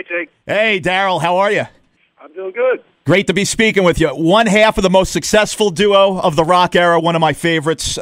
Jake. Hey, Daryl, how are you? I'm doing good. Great to be speaking with you. One half of the most successful duo of the rock era, one of my favorites.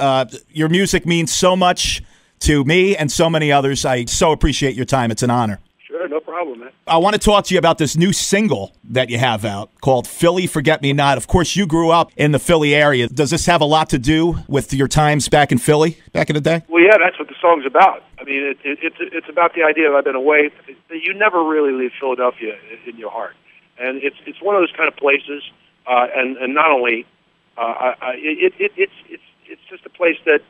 Your music means so much to me and so many others. I so appreciate your time. It's an honor. Sure, no problem, man. I want to talk to you about this new single that you have out called Philly Forget Me Not. Of course, you grew up in the Philly area. Does this have a lot to do with your times back in Philly, back in the day? Well, yeah, that's what the song's about. I mean, it's about the idea that I've been away. You never really leave Philadelphia in your heart. And it's one of those kind of places, and not only, it's just a place that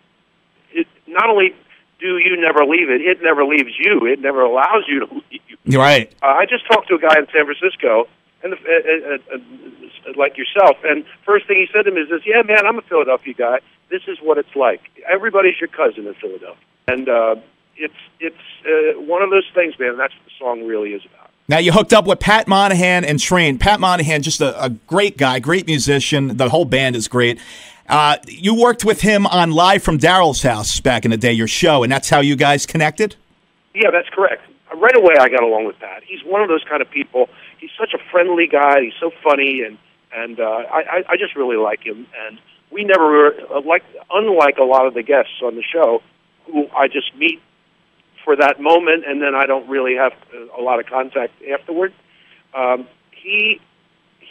not only do you never leave it never leaves you. It never allows you to leave. Right. I just talked to a guy in San Francisco, and like yourself, and first thing he said to me is this: "Yeah, man, I'm a Philadelphia guy. This is what it's like. Everybody's your cousin in Philadelphia." And it's one of those things, man. And that's what the song really is about. Now, you hooked up with Pat Monahan and Train. Pat Monahan, just a great guy, great musician. The whole band is great. You worked with him on Live from Daryl's House back in the day, your show, and that's how you guys connected? Yeah, that's correct. Right away, I got along with Pat. He's one of those kind of people. He's such a friendly guy. He's so funny, and I just really like him. And we never were, unlike a lot of the guests on the show, who I just meet for that moment, and then I don't really have a lot of contact afterward. He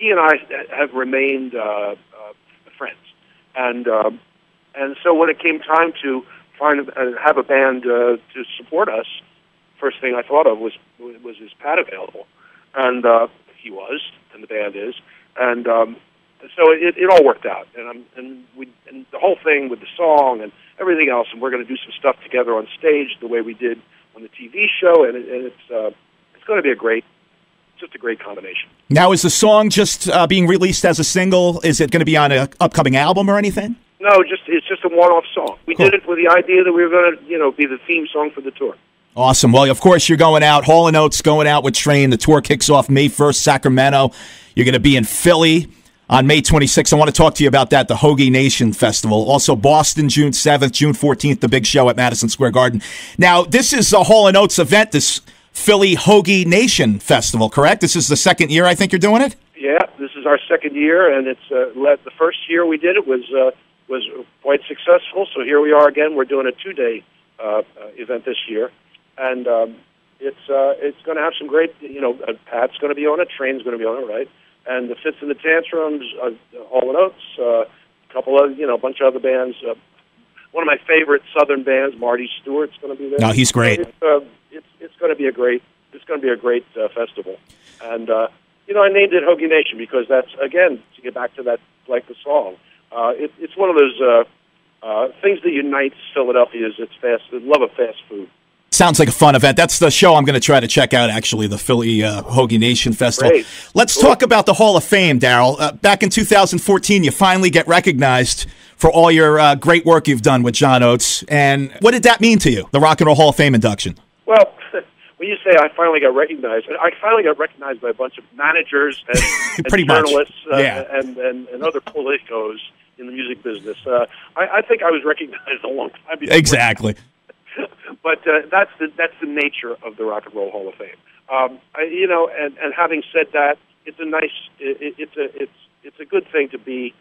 and I have remained friends, and so when it came time to have a band to support us, first thing I thought of was is Pat available, and he was, and the band is, and so it all worked out, and the whole thing with the song and everything else, and we're going to do some stuff together on stage the way we did on the TV show, and it's going to be just a great combination. Now, is the song just being released as a single? Is it going to be on an upcoming album or anything? No, it's just a one-off song. We did it with the idea that we were going to, be the theme song for the tour. Awesome. Well, of course, you're going out. Hall & Oates going out with Train. The tour kicks off May 1st, Sacramento. You're going to be in Philly on May 26th. I want to talk to you about that, the Hoagie Nation Festival. Also, Boston, June 7th, June 14th, the big show at Madison Square Garden. Now, this is a Hall & Oates event, this Philly Hoagie Nation Festival, correct? This is the second year I think you're doing it? Yeah, this is our second year, and it's the first year we did it was quite successful, so here we are again. We're doing a 2-day event this year, and it's going to have some great, Pat's going to be on it, Train's going to be on it, right? And the Fits and the Tantrums, Hall & Oates, a couple of, a bunch of other bands. One of my favorite Southern bands, Marty Stewart's going to be there. No, he's great. It's going to be a great festival. And I named it Hoagie Nation because that's, again, to get back to that, like the song. It's one of those things that unites Philadelphia is the love of fast food. Sounds like a fun event. That's the show I'm going to try to check out, actually, the Philly Hoagie Nation Festival. Great. Let's talk about the Hall of Fame, Daryl. Back in 2014, you finally get recognized for all your great work you've done with John Oates. And what did that mean to you, the Rock and Roll Hall of Fame induction? Well, when you say I finally got recognized by a bunch of managers and journalists and other politicos in the music business. I think I was recognized a long time before. Exactly. But that's the nature of the Rock and Roll Hall of Fame. And having said that, it's a good thing to be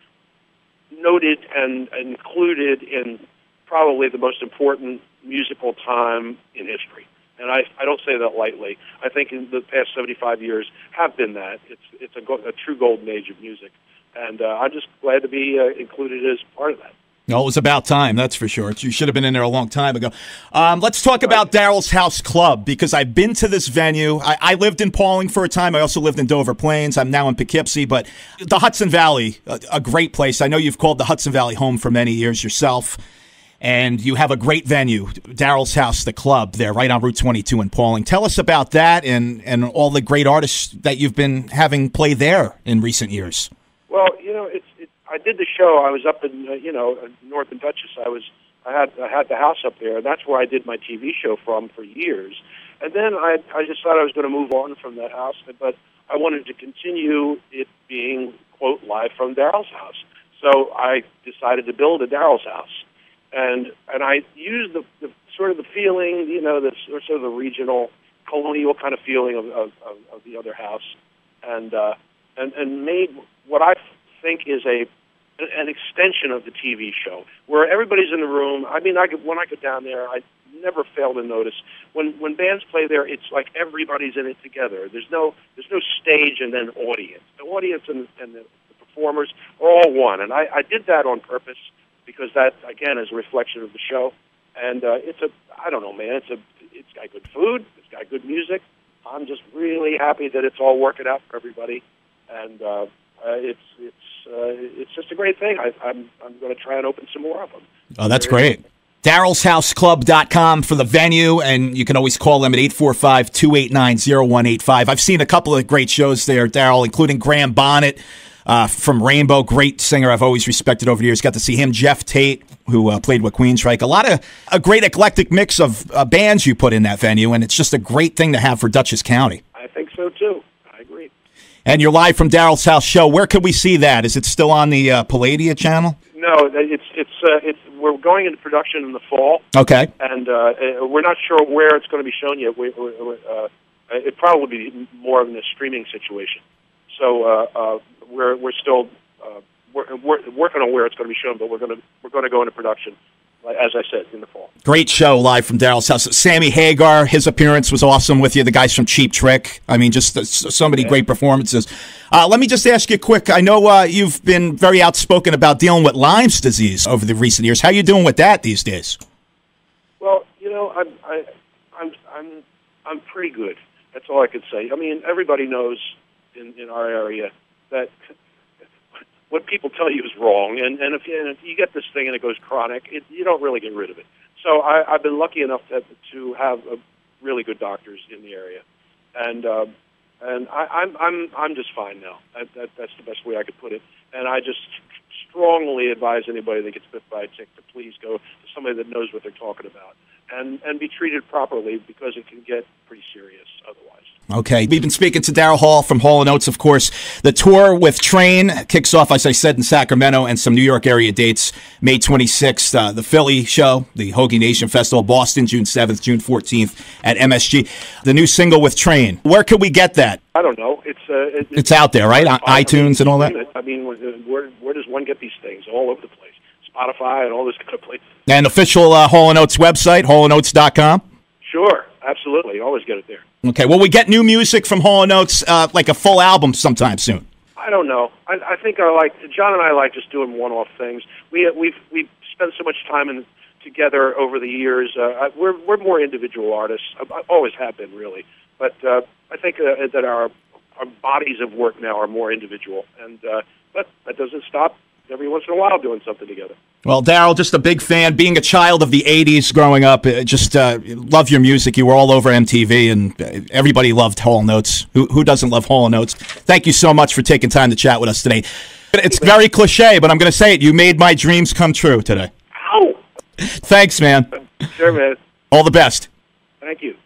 noted and included in probably the most important musical time in history. And I don't say that lightly. I think in the past 75 years have been that. It's a true golden age of music, and I'm just glad to be included as part of that. No, it was about time, that's for sure. You should have been in there a long time ago. Let's talk about Daryl's House Club, because I've been to this venue. I lived in Pauling for a time. I also lived in Dover Plains. I'm now in Poughkeepsie, but the Hudson Valley, a great place. I know you've called the Hudson Valley home for many years yourself, and you have a great venue, Daryl's House, the club there, right on Route 22 in Pauling. Tell us about that and all the great artists that you've been having play there in recent years. Well, I did the show. I was up in North and Dutchess. I had the house up there, and that's where I did my TV show from for years. And then I just thought I was going to move on from that house, but I wanted to continue it being, quote, live from Daryl's house. So I decided to build a Daryl's house, and I used the sort of the feeling, the sort of the regional colonial kind of feeling of the other house, and made what I think is an extension of the TV show, where everybody's in the room. I mean, when I go down there, I never fail to notice when bands play there, it's like everybody's in it together. There's no stage and then audience. The audience and the performers are all one, and I did that on purpose because that again is a reflection of the show. And I don't know, man. It's got good food. It's got good music. I'm just really happy that it's all working out for everybody, and it's just a great thing. I'm going to try and open some more of them. Oh, that's great. Daryl'sHouseClub.com for the venue, and you can always call them at 845-289-0185. I've seen a couple of great shows there, Daryl, including Graham Bonnet from Rainbow, great singer I've always respected over the years. Got to see him, Jeff Tate, who played with Queensryche. A great eclectic mix of bands you put in that venue, and it's just a great thing to have for Dutchess County. I think so, too. I agree. And you're live from Daryl's House show. Where could we see that? Is it still on the Palladia channel? No, we're going into production in the fall. Okay. And we're not sure where it's going to be shown yet. It probably will be more in a streaming situation. So we're still working on where it's going to be shown, but we're going to go into production, as I said, in the fall. Great show live from Daryl's house. Sammy Hagar, his appearance was awesome with you. The guys from Cheap Trick. I mean, just so many great performances. Let me just ask you quick. I know you've been very outspoken about dealing with Lyme's disease over the recent years. How are you doing with that these days? Well, I'm pretty good. That's all I could say. I mean, everybody knows in our area that what people tell you is wrong, and if you get this thing and it goes chronic, you don't really get rid of it. So I've been lucky enough to have really good doctors in the area, and I'm just fine now. That's the best way I could put it. And I just strongly advise anybody that gets bit by a tick to please go to somebody that knows what they're talking about and be treated properly, because it can get pretty serious otherwise. Okay. We've been speaking to Daryl Hall from Hall & Oates, of course. The tour with Train kicks off, as I said, in Sacramento, and some New York area dates. May 26th, the Philly show, the Hoagie Nation Festival, Boston, June 7th, June 14th at MSG. The new single with Train. Where can we get that? I don't know. It's out there, right? On iTunes and all that? I mean, where does one get these things? All over the place. Spotify and all this kind of place. And official Hall & Oates website, hallandoates.com? Sure, absolutely. You always get it there. Okay. Will we get new music from Hall & Oates, like a full album sometime soon? I don't know. I think John and I like just doing one-off things. We've spent so much time together over the years. We're more individual artists. I always have been, really. But I think that our bodies of work now are more individual. But that doesn't stop every once in a while doing something together. Well, Daryl, just a big fan. Being a child of the 80s growing up, just love your music. You were all over MTV, and everybody loved Hall & Oates. Who doesn't love Hall & Oates? Thank you so much for taking time to chat with us today. It's very cliche, but I'm going to say it. You made my dreams come true today. Ow! Thanks, man. Sure, man. All the best. Thank you.